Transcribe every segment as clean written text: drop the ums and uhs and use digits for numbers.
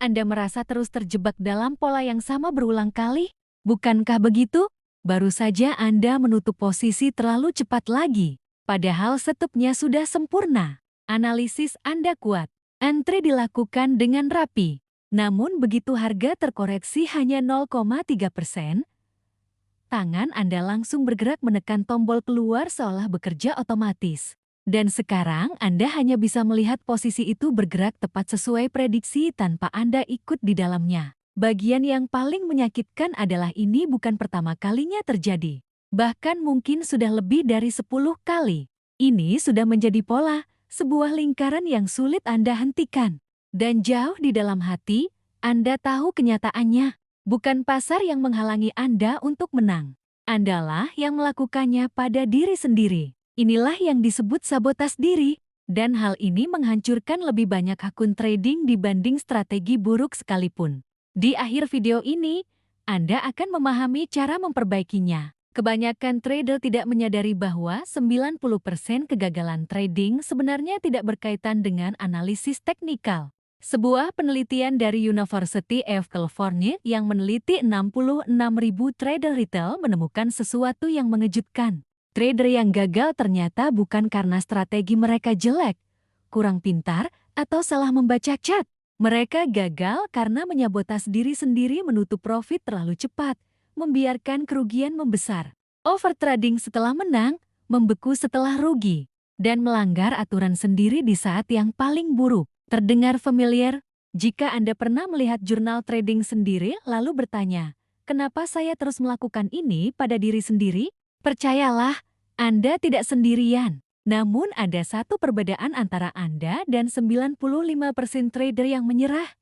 Anda merasa terus terjebak dalam pola yang sama berulang kali? Bukankah begitu? Baru saja Anda menutup posisi terlalu cepat lagi, padahal setupnya sudah sempurna. Analisis Anda kuat. Entry dilakukan dengan rapi. Namun begitu harga terkoreksi hanya 0,3%, tangan Anda langsung bergerak menekan tombol keluar seolah bekerja otomatis. Dan sekarang Anda hanya bisa melihat posisi itu bergerak tepat sesuai prediksi tanpa Anda ikut di dalamnya. Bagian yang paling menyakitkan adalah ini bukan pertama kalinya terjadi. Bahkan mungkin sudah lebih dari 10 kali. Ini sudah menjadi pola, sebuah lingkaran yang sulit Anda hentikan. Dan jauh di dalam hati, Anda tahu kenyataannya. Bukan pasar yang menghalangi Anda untuk menang. Andalah yang melakukannya pada diri sendiri. Inilah yang disebut sabotas diri. Dan hal ini menghancurkan lebih banyak akun trading dibanding strategi buruk sekalipun. Di akhir video ini, Anda akan memahami cara memperbaikinya. Kebanyakan trader tidak menyadari bahwa 90% kegagalan trading sebenarnya tidak berkaitan dengan analisis teknikal. Sebuah penelitian dari University of California yang meneliti 66.000 trader retail menemukan sesuatu yang mengejutkan. Trader yang gagal ternyata bukan karena strategi mereka jelek, kurang pintar, atau salah membaca chart. Mereka gagal karena menyabotas diri sendiri menutup profit terlalu cepat, membiarkan kerugian membesar, overtrading setelah menang, membeku setelah rugi, dan melanggar aturan sendiri di saat yang paling buruk. Terdengar familiar? Jika Anda pernah melihat jurnal trading sendiri lalu bertanya, kenapa saya terus melakukan ini pada diri sendiri? Percayalah, Anda tidak sendirian. Namun ada satu perbedaan antara Anda dan 95% trader yang menyerah.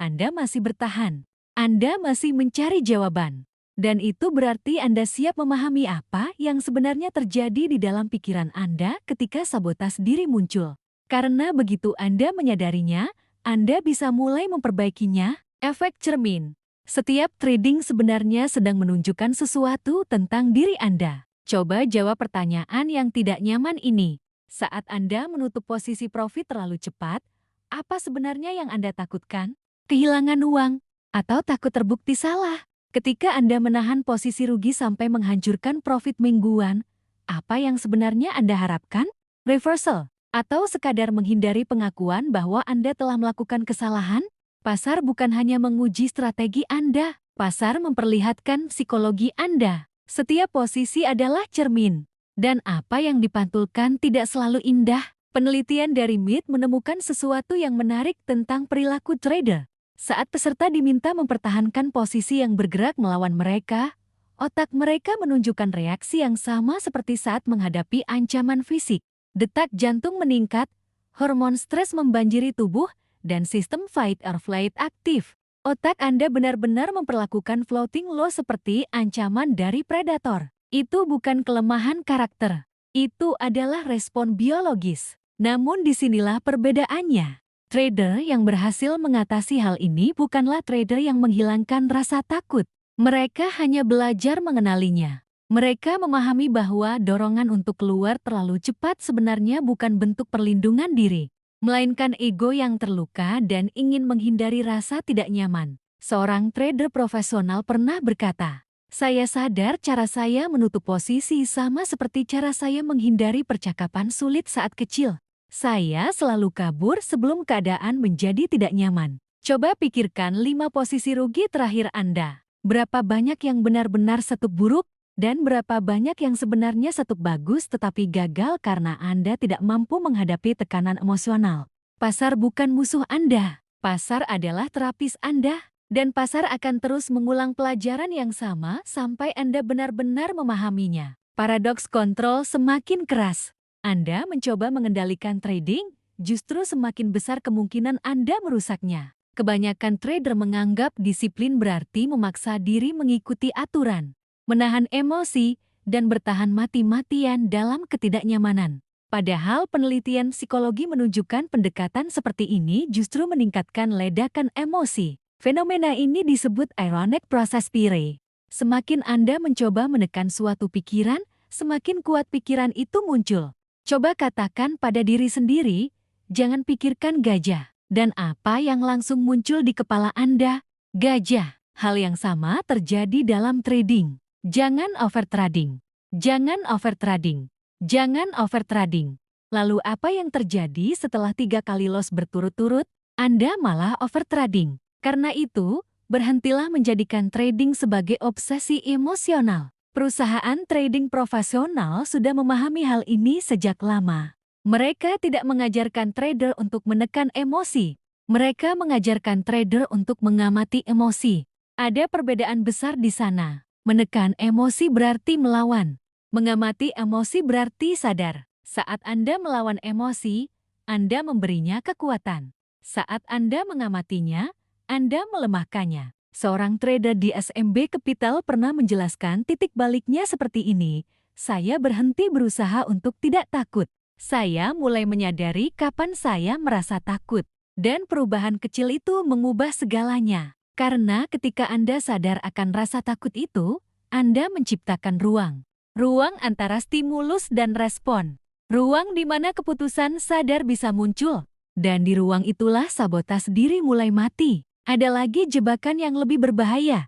Anda masih bertahan. Anda masih mencari jawaban. Dan itu berarti Anda siap memahami apa yang sebenarnya terjadi di dalam pikiran Anda ketika sabotas diri muncul. Karena begitu Anda menyadarinya, Anda bisa mulai memperbaikinya. Efek cermin. Setiap trading sebenarnya sedang menunjukkan sesuatu tentang diri Anda. Coba jawab pertanyaan yang tidak nyaman ini. Saat Anda menutup posisi profit terlalu cepat, apa sebenarnya yang Anda takutkan? Kehilangan uang? Atau takut terbukti salah? Ketika Anda menahan posisi rugi sampai menghancurkan profit mingguan, apa yang sebenarnya Anda harapkan? Reversal? Atau sekadar menghindari pengakuan bahwa Anda telah melakukan kesalahan? Pasar bukan hanya menguji strategi Anda, pasar memperlihatkan psikologi Anda. Setiap posisi adalah cermin, dan apa yang dipantulkan tidak selalu indah. Penelitian dari MIT menemukan sesuatu yang menarik tentang perilaku trader. Saat peserta diminta mempertahankan posisi yang bergerak melawan mereka, otak mereka menunjukkan reaksi yang sama seperti saat menghadapi ancaman fisik. Detak jantung meningkat, hormon stres membanjiri tubuh, dan sistem fight or flight aktif. Otak Anda benar-benar memperlakukan floating loss seperti ancaman dari predator. Itu bukan kelemahan karakter. Itu adalah respon biologis. Namun disinilah perbedaannya. Trader yang berhasil mengatasi hal ini bukanlah trader yang menghilangkan rasa takut. Mereka hanya belajar mengenalinya. Mereka memahami bahwa dorongan untuk keluar terlalu cepat sebenarnya bukan bentuk perlindungan diri, melainkan ego yang terluka dan ingin menghindari rasa tidak nyaman. Seorang trader profesional pernah berkata, "Saya sadar cara saya menutup posisi sama seperti cara saya menghindari percakapan sulit saat kecil. Saya selalu kabur sebelum keadaan menjadi tidak nyaman." Coba pikirkan 5 posisi rugi terakhir Anda. Berapa banyak yang benar-benar setup buruk? Dan berapa banyak yang sebenarnya setup bagus tetapi gagal karena Anda tidak mampu menghadapi tekanan emosional. Pasar bukan musuh Anda. Pasar adalah terapis Anda. Dan pasar akan terus mengulang pelajaran yang sama sampai Anda benar-benar memahaminya. Paradoks kontrol semakin keras. Anda mencoba mengendalikan trading, justru semakin besar kemungkinan Anda merusaknya. Kebanyakan trader menganggap disiplin berarti memaksa diri mengikuti aturan, menahan emosi, dan bertahan mati-matian dalam ketidaknyamanan. Padahal penelitian psikologi menunjukkan pendekatan seperti ini justru meningkatkan ledakan emosi. Fenomena ini disebut ironic process theory. Semakin Anda mencoba menekan suatu pikiran, semakin kuat pikiran itu muncul. Coba katakan pada diri sendiri, jangan pikirkan gajah. Dan apa yang langsung muncul di kepala Anda? Gajah. Hal yang sama terjadi dalam trading. Jangan overtrading. Jangan overtrading. Jangan overtrading. Lalu apa yang terjadi setelah 3 kali loss berturut-turut? Anda malah overtrading. Karena itu, berhentilah menjadikan trading sebagai obsesi emosional. Perusahaan trading profesional sudah memahami hal ini sejak lama. Mereka tidak mengajarkan trader untuk menekan emosi. Mereka mengajarkan trader untuk mengamati emosi. Ada perbedaan besar di sana. Menekan emosi berarti melawan. Mengamati emosi berarti sadar. Saat Anda melawan emosi, Anda memberinya kekuatan. Saat Anda mengamatinya, Anda melemahkannya. Seorang trader di SMB Capital pernah menjelaskan titik baliknya seperti ini. Saya berhenti berusaha untuk tidak takut. Saya mulai menyadari kapan saya merasa takut. Dan perubahan kecil itu mengubah segalanya. Karena ketika Anda sadar akan rasa takut itu, Anda menciptakan ruang. Ruang antara stimulus dan respon. Ruang di mana keputusan sadar bisa muncul. Dan di ruang itulah sabotas diri mulai mati. Ada lagi jebakan yang lebih berbahaya.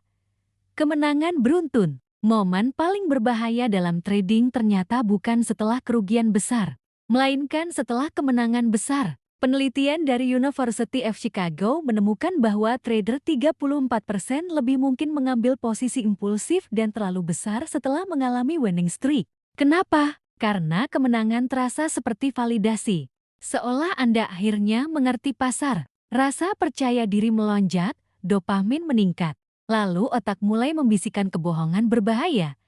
Kemenangan beruntun. Momen paling berbahaya dalam trading ternyata bukan setelah kerugian besar, melainkan setelah kemenangan besar. Penelitian dari University of Chicago menemukan bahwa trader 34% lebih mungkin mengambil posisi impulsif dan terlalu besar setelah mengalami winning streak. Kenapa? Karena kemenangan terasa seperti validasi. Seolah Anda akhirnya mengerti pasar. Rasa percaya diri melonjak, dopamin meningkat. Lalu otak mulai membisikkan kebohongan berbahaya.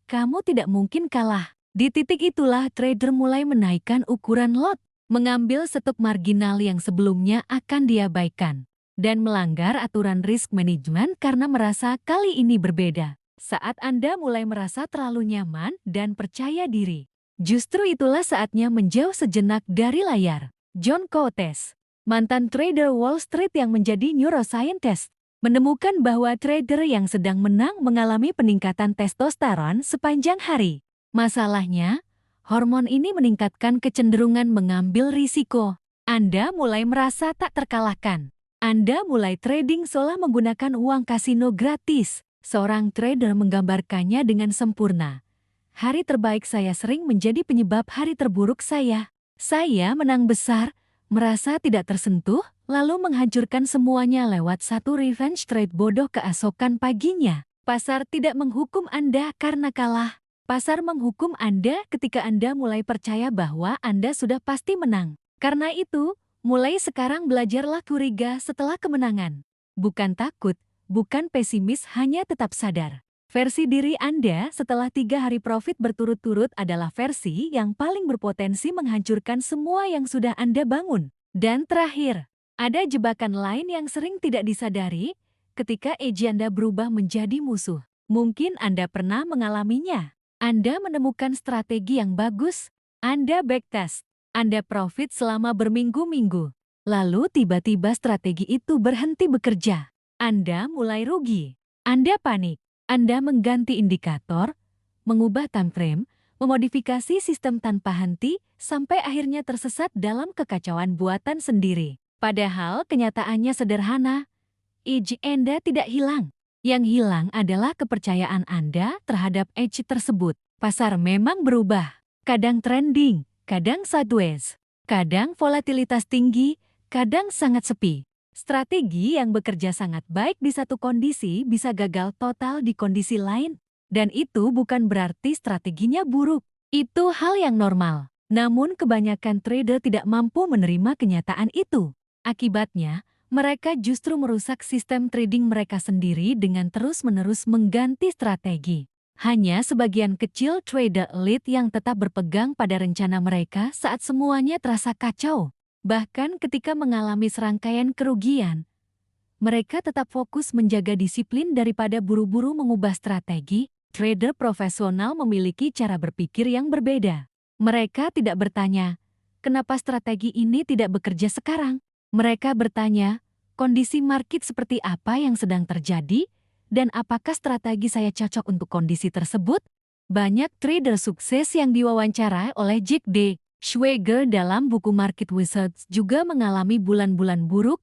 Kamu tidak mungkin kalah. Di titik itulah trader mulai menaikkan ukuran lot, mengambil stok marginal yang sebelumnya akan diabaikan, dan melanggar aturan risk management karena merasa kali ini berbeda. Saat Anda mulai merasa terlalu nyaman dan percaya diri, justru itulah saatnya menjauh sejenak dari layar. John Coates, mantan trader Wall Street yang menjadi neuroscientist, menemukan bahwa trader yang sedang menang mengalami peningkatan testosteron sepanjang hari. Masalahnya, hormon ini meningkatkan kecenderungan mengambil risiko. Anda mulai merasa tak terkalahkan. Anda mulai trading seolah menggunakan uang kasino gratis. Seorang trader menggambarkannya dengan sempurna. Hari terbaik saya sering menjadi penyebab hari terburuk saya. Saya menang besar, merasa tidak tersentuh, lalu menghancurkan semuanya lewat satu revenge trade bodoh keesokan paginya. Pasar tidak menghukum Anda karena kalah. Pasar menghukum Anda ketika Anda mulai percaya bahwa Anda sudah pasti menang. Karena itu, mulai sekarang belajarlah curiga setelah kemenangan. Bukan takut, bukan pesimis, hanya tetap sadar. Versi diri Anda setelah 3 hari profit berturut-turut adalah versi yang paling berpotensi menghancurkan semua yang sudah Anda bangun. Dan terakhir, ada jebakan lain yang sering tidak disadari ketika edge Anda berubah menjadi musuh. Mungkin Anda pernah mengalaminya. Anda menemukan strategi yang bagus, Anda backtest, Anda profit selama berminggu-minggu. Lalu tiba-tiba strategi itu berhenti bekerja. Anda mulai rugi. Anda panik. Anda mengganti indikator, mengubah time frame, memodifikasi sistem tanpa henti, sampai akhirnya tersesat dalam kekacauan buatan sendiri. Padahal kenyataannya sederhana. Edge Anda tidak hilang. Yang hilang adalah kepercayaan Anda terhadap edge tersebut. Pasar memang berubah. Kadang trending, kadang sideways, kadang volatilitas tinggi, kadang sangat sepi. Strategi yang bekerja sangat baik di satu kondisi bisa gagal total di kondisi lain. Dan itu bukan berarti strateginya buruk. Itu hal yang normal. Namun kebanyakan trader tidak mampu menerima kenyataan itu. Akibatnya, mereka justru merusak sistem trading mereka sendiri dengan terus-menerus mengganti strategi. Hanya sebagian kecil trader elite yang tetap berpegang pada rencana mereka saat semuanya terasa kacau. Bahkan ketika mengalami serangkaian kerugian, mereka tetap fokus menjaga disiplin daripada buru-buru mengubah strategi. Trader profesional memiliki cara berpikir yang berbeda. Mereka tidak bertanya, kenapa strategi ini tidak bekerja sekarang? Mereka bertanya, kondisi market seperti apa yang sedang terjadi, dan apakah strategi saya cocok untuk kondisi tersebut? Banyak trader sukses yang diwawancara oleh Jack D. Schwager dalam buku Market Wizards juga mengalami bulan-bulan buruk,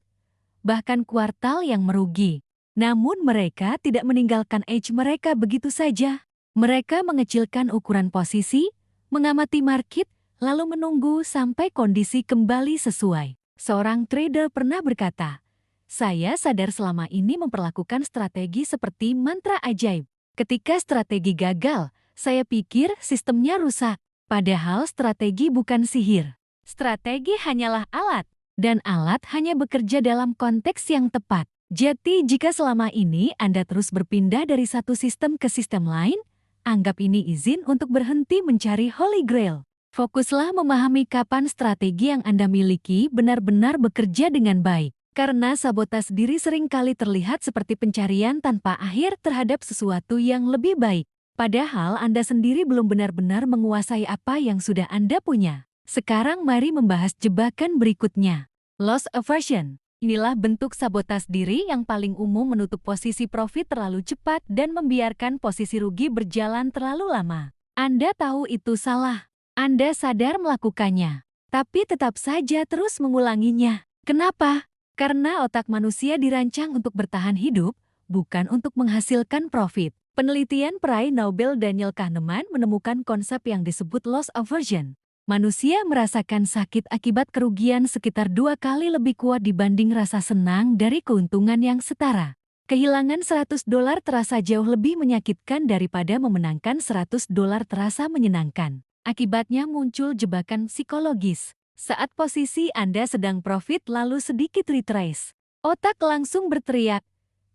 bahkan kuartal yang merugi. Namun mereka tidak meninggalkan edge mereka begitu saja. Mereka mengecilkan ukuran posisi, mengamati market, lalu menunggu sampai kondisi kembali sesuai. Seorang trader pernah berkata, "Saya sadar selama ini memperlakukan strategi seperti mantra ajaib. Ketika strategi gagal, saya pikir sistemnya rusak. Padahal strategi bukan sihir. Strategi hanyalah alat, dan alat hanya bekerja dalam konteks yang tepat. Jadi jika selama ini Anda terus berpindah dari satu sistem ke sistem lain, anggap ini izin untuk berhenti mencari Holy Grail. Fokuslah memahami kapan strategi yang Anda miliki benar-benar bekerja dengan baik. Karena sabotas diri seringkali terlihat seperti pencarian tanpa akhir terhadap sesuatu yang lebih baik. Padahal Anda sendiri belum benar-benar menguasai apa yang sudah Anda punya. Sekarang mari membahas jebakan berikutnya. Loss aversion. Inilah bentuk sabotas diri yang paling umum menutup posisi profit terlalu cepat dan membiarkan posisi rugi berjalan terlalu lama. Anda tahu itu salah. Anda sadar melakukannya. Tapi tetap saja terus mengulanginya. Kenapa? Karena otak manusia dirancang untuk bertahan hidup, bukan untuk menghasilkan profit. Penelitian peraih Nobel Daniel Kahneman menemukan konsep yang disebut loss aversion. Manusia merasakan sakit akibat kerugian sekitar 2 kali lebih kuat dibanding rasa senang dari keuntungan yang setara. Kehilangan $100 terasa jauh lebih menyakitkan daripada memenangkan $100 terasa menyenangkan. Akibatnya muncul jebakan psikologis. Saat posisi Anda sedang profit lalu sedikit retrace, otak langsung berteriak,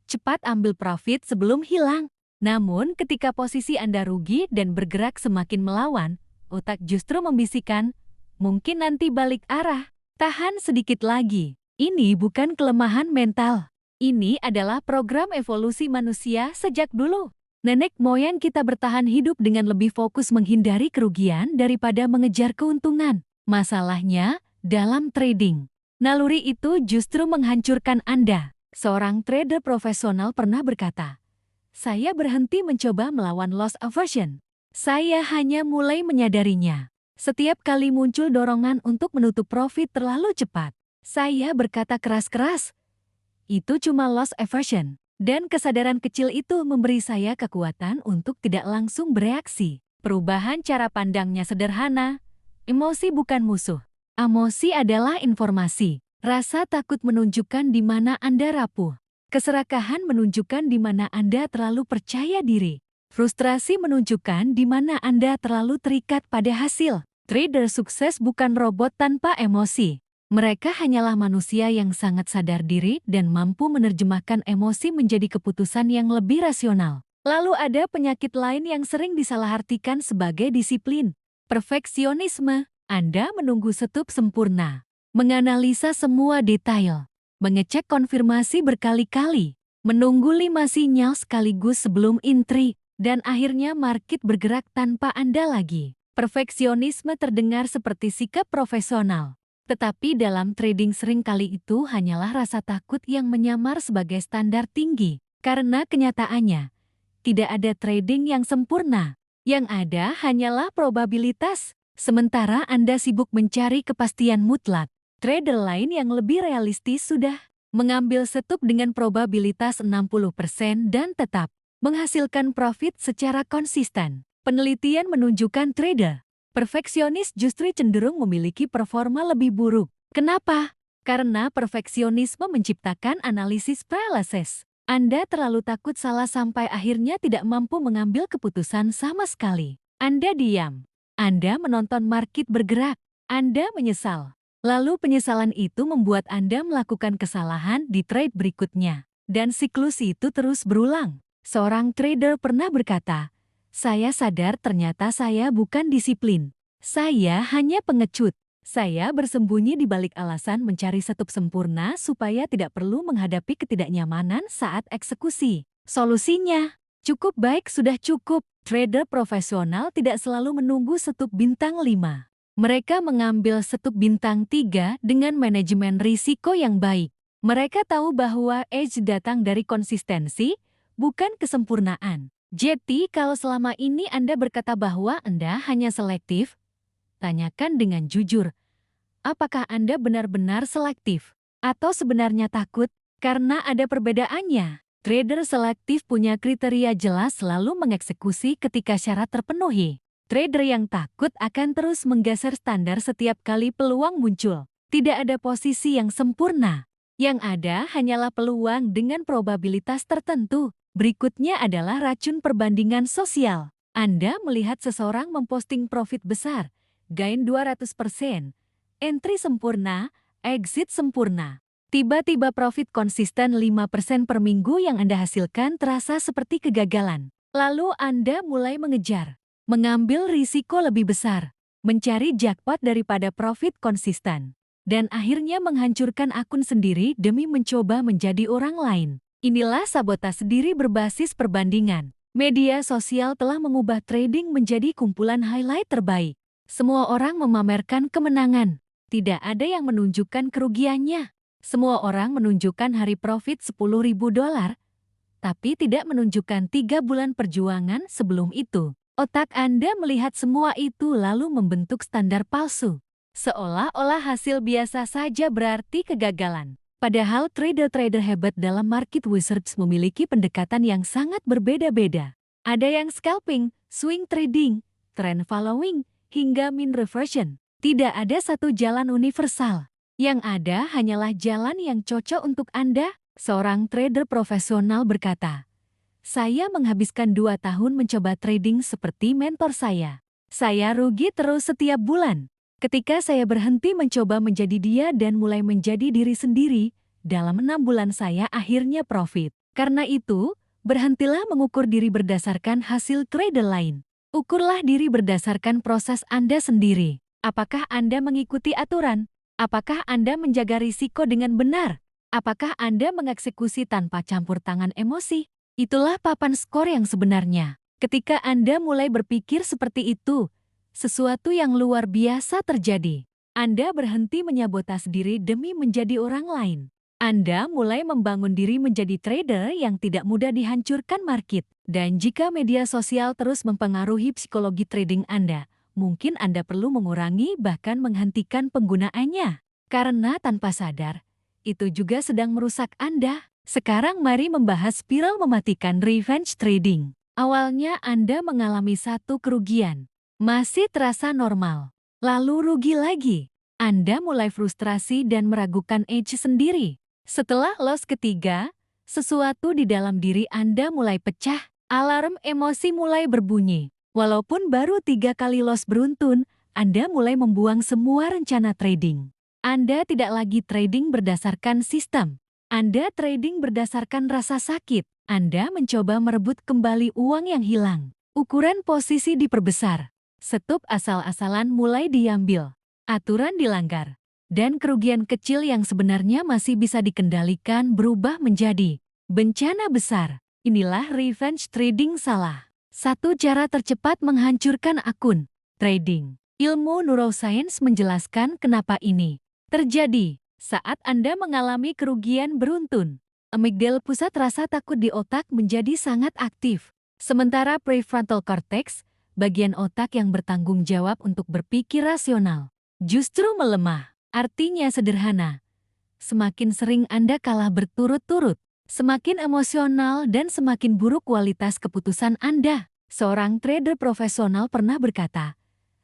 cepat ambil profit sebelum hilang. Namun ketika posisi Anda rugi dan bergerak semakin melawan, otak justru membisikkan, mungkin nanti balik arah, tahan sedikit lagi. Ini bukan kelemahan mental. Ini adalah program evolusi manusia sejak dulu. Nenek moyang kita bertahan hidup dengan lebih fokus menghindari kerugian daripada mengejar keuntungan. Masalahnya, dalam trading, naluri itu justru menghancurkan Anda. Seorang trader profesional pernah berkata, "Saya berhenti mencoba melawan loss aversion. Saya hanya mulai menyadarinya. Setiap kali muncul dorongan untuk menutup profit terlalu cepat, saya berkata keras-keras, itu cuma loss aversion." Dan kesadaran kecil itu memberi saya kekuatan untuk tidak langsung bereaksi. Perubahan cara pandangnya sederhana. Emosi bukan musuh. Emosi adalah informasi. Rasa takut menunjukkan di mana Anda rapuh. Keserakahan menunjukkan di mana Anda terlalu percaya diri. Frustrasi menunjukkan di mana Anda terlalu terikat pada hasil. Trader sukses bukan robot tanpa emosi. Mereka hanyalah manusia yang sangat sadar diri dan mampu menerjemahkan emosi menjadi keputusan yang lebih rasional. Lalu ada penyakit lain yang sering disalahartikan sebagai disiplin. Perfeksionisme. Anda menunggu setup sempurna, menganalisa semua detail, mengecek konfirmasi berkali-kali, menunggu 5 sinyal sekaligus sebelum intrik, dan akhirnya market bergerak tanpa Anda lagi. Perfeksionisme terdengar seperti sikap profesional, tetapi dalam trading seringkali itu hanyalah rasa takut yang menyamar sebagai standar tinggi. Karena kenyataannya, tidak ada trading yang sempurna. Yang ada hanyalah probabilitas. Sementara Anda sibuk mencari kepastian mutlak, trader lain yang lebih realistis sudah mengambil setup dengan probabilitas 60% dan tetap menghasilkan profit secara konsisten. Penelitian menunjukkan trader perfeksionis justru cenderung memiliki performa lebih buruk. Kenapa? Karena perfeksionisme menciptakan analisis paralysis. Anda terlalu takut salah sampai akhirnya tidak mampu mengambil keputusan sama sekali. Anda diam. Anda menonton market bergerak. Anda menyesal. Lalu penyesalan itu membuat Anda melakukan kesalahan di trade berikutnya. Dan siklus itu terus berulang. Seorang trader pernah berkata, "Saya sadar ternyata saya bukan disiplin. Saya hanya pengecut. Saya bersembunyi di balik alasan mencari setup sempurna supaya tidak perlu menghadapi ketidaknyamanan saat eksekusi." Solusinya, cukup baik sudah cukup. Trader profesional tidak selalu menunggu setup bintang 5. Mereka mengambil setup bintang 3 dengan manajemen risiko yang baik. Mereka tahu bahwa edge datang dari konsistensi, bukan kesempurnaan. Jadi, kalau selama ini Anda berkata bahwa Anda hanya selektif, Tanyakan dengan jujur, apakah Anda benar-benar selektif? Atau sebenarnya takut? Karena ada perbedaannya. Trader selektif punya kriteria jelas selalu mengeksekusi ketika syarat terpenuhi. Trader yang takut akan terus menggeser standar setiap kali peluang muncul. Tidak ada posisi yang sempurna. Yang ada hanyalah peluang dengan probabilitas tertentu. Berikutnya adalah racun perbandingan sosial. Anda melihat seseorang memposting profit besar, gain 200%, entry sempurna, exit sempurna. Tiba-tiba profit konsisten 5% per minggu yang Anda hasilkan terasa seperti kegagalan. Lalu Anda mulai mengejar, mengambil risiko lebih besar, mencari jackpot daripada profit konsisten. Dan akhirnya menghancurkan akun sendiri demi mencoba menjadi orang lain. Inilah sabotase diri berbasis perbandingan. Media sosial telah mengubah trading menjadi kumpulan highlight terbaik. Semua orang memamerkan kemenangan. Tidak ada yang menunjukkan kerugiannya. Semua orang menunjukkan hari profit $10.000, tapi tidak menunjukkan 3 bulan perjuangan sebelum itu. Otak Anda melihat semua itu lalu membentuk standar palsu. Seolah-olah hasil biasa saja berarti kegagalan. Padahal trader-trader hebat dalam market research memiliki pendekatan yang sangat berbeda-beda. Ada yang scalping, swing trading, trend following, hingga mean reversion. Tidak ada satu jalan universal. Yang ada hanyalah jalan yang cocok untuk Anda. Seorang trader profesional berkata, "Saya menghabiskan 2 tahun mencoba trading seperti mentor saya. Saya rugi terus setiap bulan. Ketika saya berhenti mencoba menjadi dia dan mulai menjadi diri sendiri, dalam 6 bulan saya akhirnya profit. Karena itu, berhentilah mengukur diri berdasarkan hasil trader lain. Ukurlah diri berdasarkan proses Anda sendiri. Apakah Anda mengikuti aturan? Apakah Anda menjaga risiko dengan benar? Apakah Anda mengeksekusi tanpa campur tangan emosi? Itulah papan skor yang sebenarnya. Ketika Anda mulai berpikir seperti itu, sesuatu yang luar biasa terjadi. Anda berhenti menyabotase diri demi menjadi orang lain. Anda mulai membangun diri menjadi trader yang tidak mudah dihancurkan market. Dan jika media sosial terus mempengaruhi psikologi trading Anda, mungkin Anda perlu mengurangi bahkan menghentikan penggunaannya. Karena tanpa sadar, itu juga sedang merusak Anda. Sekarang mari membahas spiral mematikan revenge trading. Awalnya Anda mengalami satu kerugian. Masih terasa normal. Lalu rugi lagi. Anda mulai frustrasi dan meragukan edge sendiri. Setelah loss ketiga, sesuatu di dalam diri Anda mulai pecah. Alarm emosi mulai berbunyi. Walaupun baru 3 kali loss beruntun, Anda mulai membuang semua rencana trading. Anda tidak lagi trading berdasarkan sistem. Anda trading berdasarkan rasa sakit. Anda mencoba merebut kembali uang yang hilang. Ukuran posisi diperbesar. Stop asal-asalan mulai diambil. Aturan dilanggar. Dan kerugian kecil yang sebenarnya masih bisa dikendalikan berubah menjadi bencana besar. Inilah revenge trading salah. Satu cara tercepat menghancurkan akun trading. Ilmu neuroscience menjelaskan kenapa ini terjadi. Saat Anda mengalami kerugian beruntun, amigdala pusat rasa takut di otak menjadi sangat aktif. Sementara prefrontal cortex, bagian otak yang bertanggung jawab untuk berpikir rasional, justru melemah. Artinya sederhana. Semakin sering Anda kalah berturut-turut, semakin emosional dan semakin buruk kualitas keputusan Anda. Seorang trader profesional pernah berkata,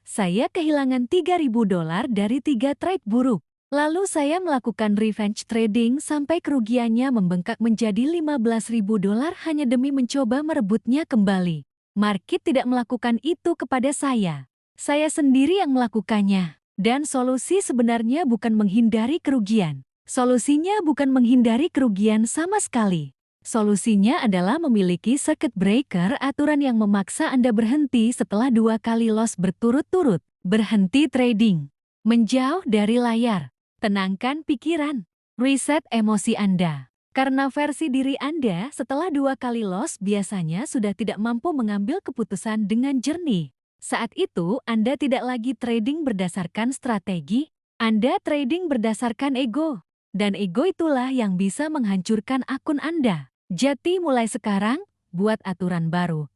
"Saya kehilangan $3.000 dari 3 trade buruk. Lalu saya melakukan revenge trading sampai kerugiannya membengkak menjadi $15.000 hanya demi mencoba merebutnya kembali. Market tidak melakukan itu kepada saya. Saya sendiri yang melakukannya." Dan solusi sebenarnya bukan menghindari kerugian. Solusinya bukan menghindari kerugian sama sekali. Solusinya adalah memiliki circuit breaker, aturan yang memaksa Anda berhenti setelah 2 kali loss berturut-turut. Berhenti trading. Menjauh dari layar. Tenangkan pikiran. Reset emosi Anda. Karena versi diri Anda setelah 2 kali loss biasanya sudah tidak mampu mengambil keputusan dengan jernih. Saat itu, Anda tidak lagi trading berdasarkan strategi, Anda trading berdasarkan ego. Dan ego itulah yang bisa menghancurkan akun Anda. Jadi mulai sekarang, buat aturan baru.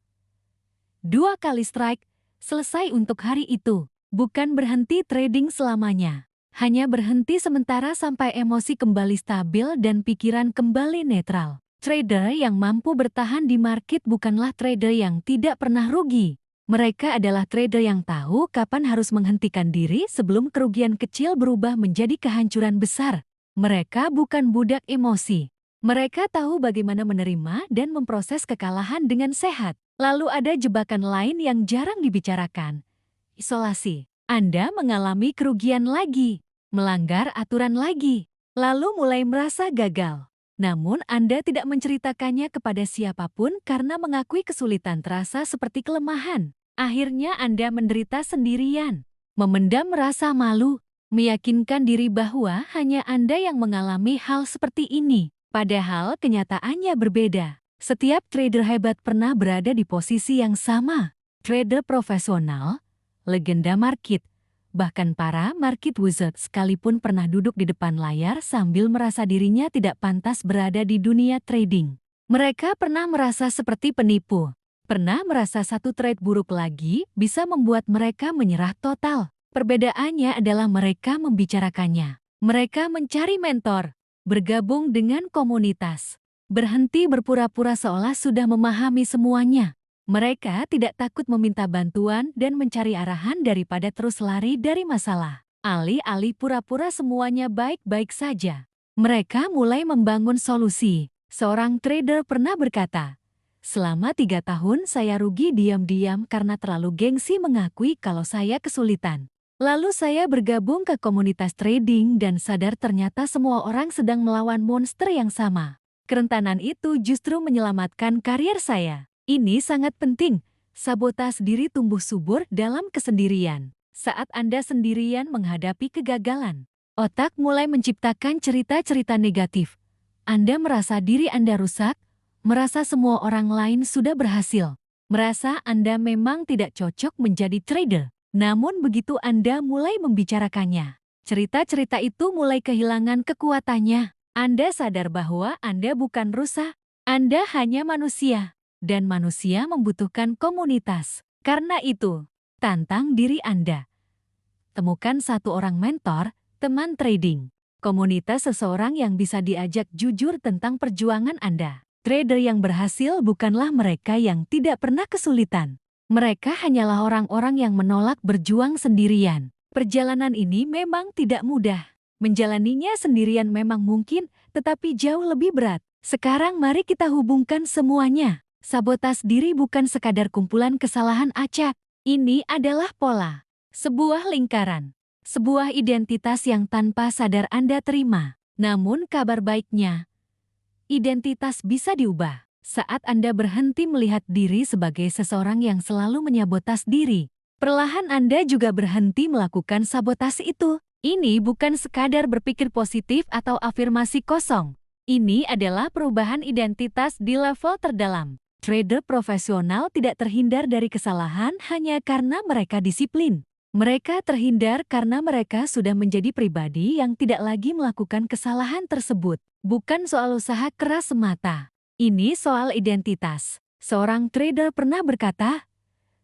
2 kali strike, selesai untuk hari itu. Bukan berhenti trading selamanya. Hanya berhenti sementara sampai emosi kembali stabil dan pikiran kembali netral. Trader yang mampu bertahan di market bukanlah trader yang tidak pernah rugi. Mereka adalah trader yang tahu kapan harus menghentikan diri sebelum kerugian kecil berubah menjadi kehancuran besar. Mereka bukan budak emosi. Mereka tahu bagaimana menerima dan memproses kekalahan dengan sehat. Lalu ada jebakan lain yang jarang dibicarakan. Isolasi. Anda mengalami kerugian lagi, melanggar aturan lagi, lalu mulai merasa gagal. Namun Anda tidak menceritakannya kepada siapapun karena mengakui kesulitan terasa seperti kelemahan. Akhirnya Anda menderita sendirian, memendam rasa malu, meyakinkan diri bahwa hanya Anda yang mengalami hal seperti ini. Padahal kenyataannya berbeda. Setiap trader hebat pernah berada di posisi yang sama. Trader profesional, legenda market, bahkan para market wizard sekalipun pernah duduk di depan layar sambil merasa dirinya tidak pantas berada di dunia trading. Mereka pernah merasa seperti penipu. Pernah merasa satu trade buruk lagi bisa membuat mereka menyerah total. Perbedaannya adalah mereka membicarakannya. Mereka mencari mentor, bergabung dengan komunitas, berhenti berpura-pura seolah sudah memahami semuanya. Mereka tidak takut meminta bantuan dan mencari arahan daripada terus lari dari masalah. Alih-alih pura-pura semuanya baik-baik saja, mereka mulai membangun solusi. Seorang trader pernah berkata, "Selama 3 tahun saya rugi diam-diam karena terlalu gengsi mengakui kalau saya kesulitan. Lalu saya bergabung ke komunitas trading dan sadar ternyata semua orang sedang melawan monster yang sama. Kerentanan itu justru menyelamatkan karier saya." Ini sangat penting. Sabotase diri tumbuh subur dalam kesendirian. Saat Anda sendirian menghadapi kegagalan, otak mulai menciptakan cerita-cerita negatif. Anda merasa diri Anda rusak, merasa semua orang lain sudah berhasil, merasa Anda memang tidak cocok menjadi trader. Namun begitu Anda mulai membicarakannya, cerita-cerita itu mulai kehilangan kekuatannya. Anda sadar bahwa Anda bukan rusa, Anda hanya manusia. Dan manusia membutuhkan komunitas. Karena itu, tantang diri Anda. Temukan satu orang mentor, teman trading, komunitas seseorang yang bisa diajak jujur tentang perjuangan Anda. Trader yang berhasil bukanlah mereka yang tidak pernah kesulitan. Mereka hanyalah orang-orang yang menolak berjuang sendirian. Perjalanan ini memang tidak mudah. Menjalaninya sendirian memang mungkin, tetapi jauh lebih berat. Sekarang mari kita hubungkan semuanya. Sabotase diri bukan sekadar kumpulan kesalahan acak. Ini adalah pola, sebuah lingkaran, sebuah identitas yang tanpa sadar Anda terima. Namun kabar baiknya, identitas bisa diubah saat Anda berhenti melihat diri sebagai seseorang yang selalu menyabotas diri. Perlahan Anda juga berhenti melakukan sabotase itu. Ini bukan sekadar berpikir positif atau afirmasi kosong. Ini adalah perubahan identitas di level terdalam. Trader profesional tidak terhindar dari kesalahan hanya karena mereka disiplin. Mereka terhindar karena mereka sudah menjadi pribadi yang tidak lagi melakukan kesalahan tersebut. Bukan soal usaha keras semata. Ini soal identitas. Seorang trader pernah berkata,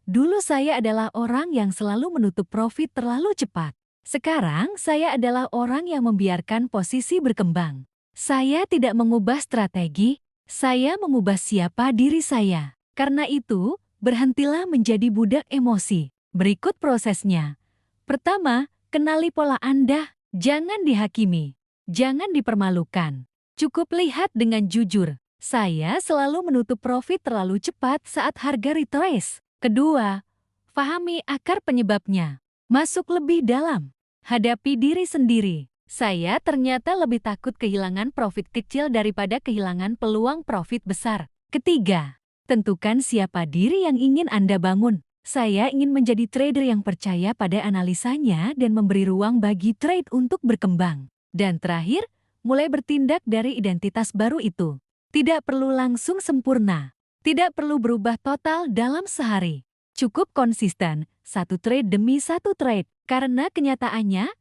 "Dulu saya adalah orang yang selalu menutup profit terlalu cepat. Sekarang saya adalah orang yang membiarkan posisi berkembang. Saya tidak mengubah strategi. Saya mengubah siapa diri saya. Karena itu, berhentilah menjadi budak emosi." Berikut prosesnya. Pertama, kenali pola Anda. Jangan dihakimi. Jangan dipermalukan. Cukup lihat dengan jujur. Saya selalu menutup profit terlalu cepat saat harga retrace. Kedua, pahami akar penyebabnya. Masuk lebih dalam. Hadapi diri sendiri. Saya ternyata lebih takut kehilangan profit kecil daripada kehilangan peluang profit besar. Ketiga, tentukan siapa diri yang ingin Anda bangun. Saya ingin menjadi trader yang percaya pada analisanya dan memberi ruang bagi trade untuk berkembang. Dan terakhir, mulai bertindak dari identitas baru itu. Tidak perlu langsung sempurna. Tidak perlu berubah total dalam sehari. Cukup konsisten, satu trade demi satu trade. Karena kenyataannya,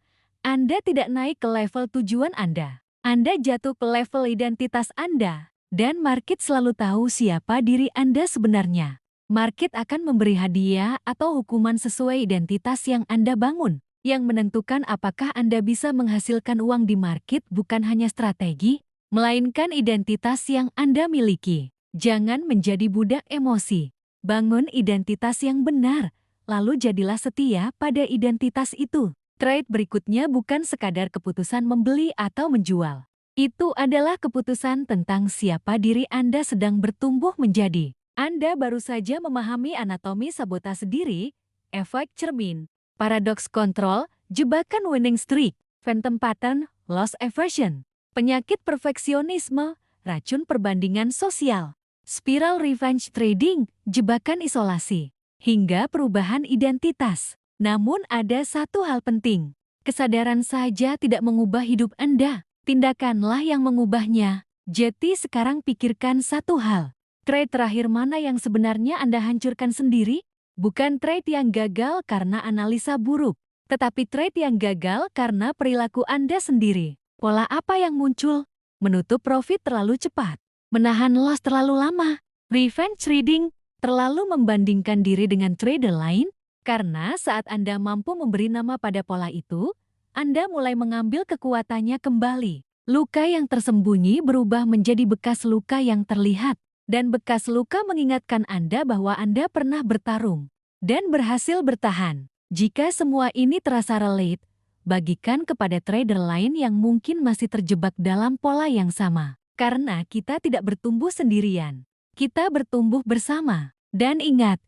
Anda tidak naik ke level tujuan Anda. Anda jatuh ke level identitas Anda. Dan market selalu tahu siapa diri Anda sebenarnya. Market akan memberi hadiah atau hukuman sesuai identitas yang Anda bangun. Yang menentukan apakah Anda bisa menghasilkan uang di market bukan hanya strategi, melainkan identitas yang Anda miliki. Jangan menjadi budak emosi. Bangun identitas yang benar, lalu jadilah setia pada identitas itu. Trade berikutnya bukan sekadar keputusan membeli atau menjual. Itu adalah keputusan tentang siapa diri Anda sedang bertumbuh menjadi. Anda baru saja memahami anatomi sabotase diri, efek cermin, paradoks kontrol, jebakan winning streak, phantom pattern, loss aversion, penyakit perfeksionisme, racun perbandingan sosial, spiral revenge trading, jebakan isolasi, hingga perubahan identitas. Namun ada satu hal penting, kesadaran saja tidak mengubah hidup Anda, tindakanlah yang mengubahnya. Jadi sekarang pikirkan satu hal, trade terakhir mana yang sebenarnya Anda hancurkan sendiri? Bukan trade yang gagal karena analisa buruk, tetapi trade yang gagal karena perilaku Anda sendiri. Pola apa yang muncul? Menutup profit terlalu cepat, menahan loss terlalu lama, revenge trading, terlalu membandingkan diri dengan trader lain. Karena saat Anda mampu memberi nama pada pola itu, Anda mulai mengambil kekuatannya kembali. Luka yang tersembunyi berubah menjadi bekas luka yang terlihat. Dan bekas luka mengingatkan Anda bahwa Anda pernah bertarung dan berhasil bertahan. Jika semua ini terasa relate, bagikan kepada trader lain yang mungkin masih terjebak dalam pola yang sama. Karena kita tidak bertumbuh sendirian, kita bertumbuh bersama. Dan ingat,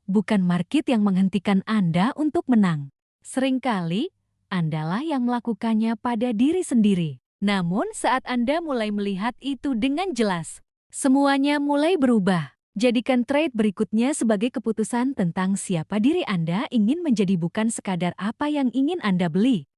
bukan market yang menghentikan Anda untuk menang. Seringkali, Andalah yang melakukannya pada diri sendiri. Namun saat Anda mulai melihat itu dengan jelas, semuanya mulai berubah. Jadikan trade berikutnya sebagai keputusan tentang siapa diri Anda ingin menjadi bukan sekadar apa yang ingin Anda beli.